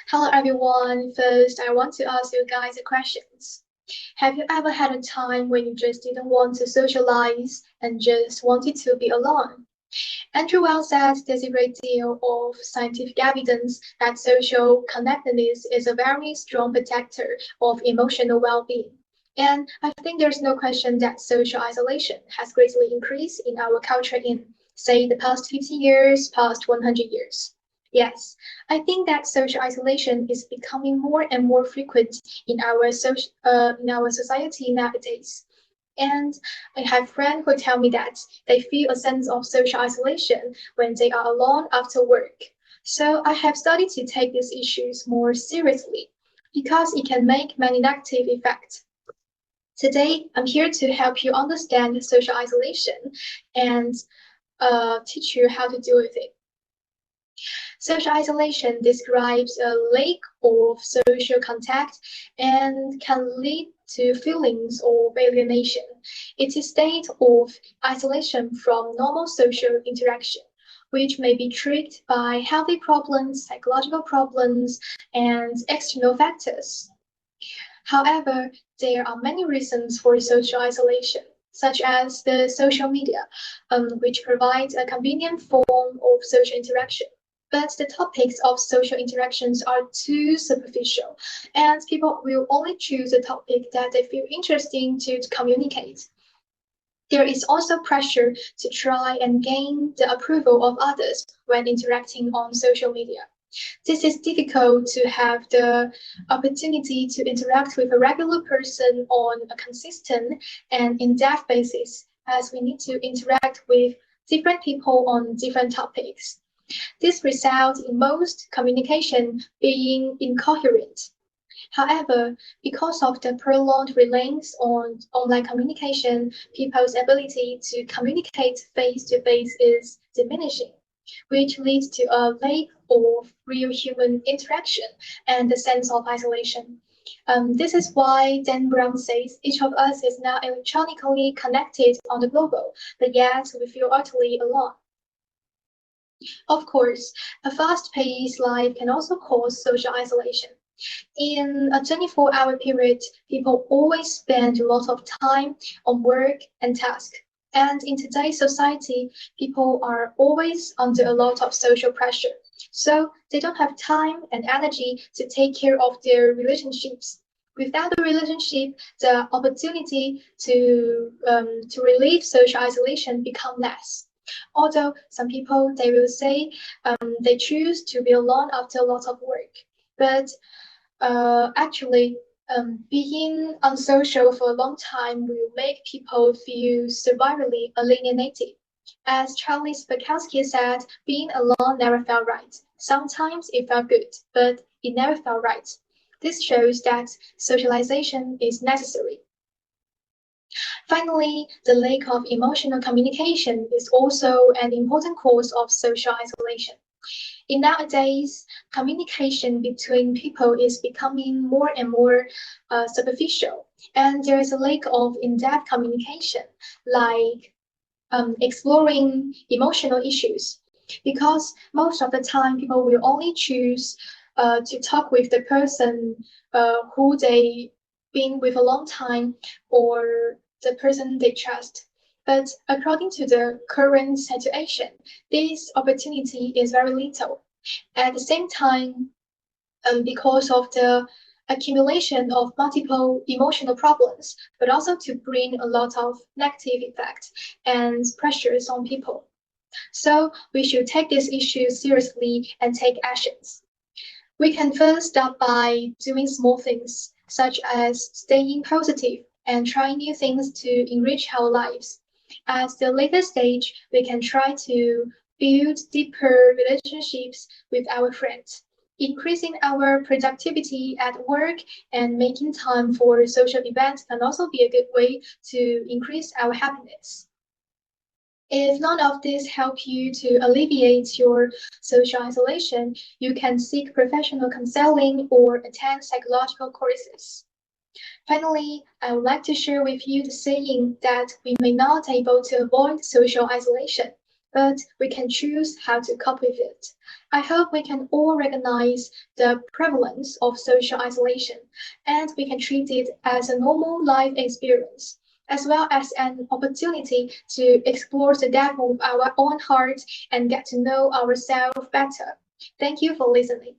Hello everyone. First, I want to ask you guys a question. Have you ever had a time when you just didn't want to socialize and just wanted to be alone? Andrew Wells says there's a great deal of scientific evidence that social connectedness is a very strong protector of emotional well-being. And I think there's no question that social isolation has greatly increased in our culture in, say, the past 50 years, past 100 years. Yes, I think that social isolation is becoming more and more frequent in our society nowadays. And I have friends who tell me that they feel a sense of social isolation when they are alone after work. So I have started to take these issues more seriously because it can make many negative effects. Today, I'm here to help you understand social isolation and teach you how to deal with it. Social isolation describes a lack of social contact and can lead to feelings of alienation. It's a state of isolation from normal social interaction, which may be triggered by healthy problems, psychological problems, and external factors. However, there are many reasons for social isolation, such as the social media, which provides a convenient form of social interaction. But the topics of social interactions are too superficial, and people will only choose a topic that they feel interesting to communicate. There is also pressure to try and gain the approval of others when interacting on social media. This is difficult to have the opportunity to interact with a regular person on a consistent and in-depth basis, as we need to interact with different people on different topics. This results in most communication being incoherent. However, because of the prolonged reliance on online communication, people's ability to communicate face to face is diminishing, which leads to a lack of real human interaction and a sense of isolation. This is why Dan Brown says each of us is now electronically connected on the global, but yet we feel utterly alone. Of course, a fast-paced life can also cause social isolation. In a 24-hour period, people always spend a lot of time on work and tasks. And in today's society, people are always under a lot of social pressure. So they don't have time and energy to take care of their relationships. Without the relationship, the opportunity to relieve social isolation become less. Although some people they will say they choose to be alone after a lot of work, but actually, being unsocial for a long time will make people feel severely alienated. As Charlie Bukowski said, being alone never felt right. Sometimes it felt good, but it never felt right. This shows that socialization is necessary. Finally, the lack of emotional communication is also an important cause of social isolation. In nowadays, communication between people is becoming more and more superficial, and there is a lack of in-depth communication, like exploring emotional issues, because most of the time people will only choose to talk with the person who they been with a long time or the person they trust. But according to the current situation, this opportunity is very little. At the same time, because of the accumulation of multiple emotional problems, but also to bring a lot of negative effects and pressures on people. So we should take this issue seriously and take actions. We can first start by doing small things, such as staying positive and trying new things to enrich our lives. At the later stage, we can try to build deeper relationships with our friends. Increasing our productivity at work and making time for social events can also be a good way to increase our happiness. If none of this help you to alleviate your social isolation, you can seek professional counseling or attend psychological courses. Finally, I would like to share with you the saying that we may not able to avoid social isolation, but we can choose how to cope with it. I hope we can all recognize the prevalence of social isolation and we can treat it as a normal life experience, as well as an opportunity to explore the depth of our own hearts and get to know ourselves better. Thank you for listening.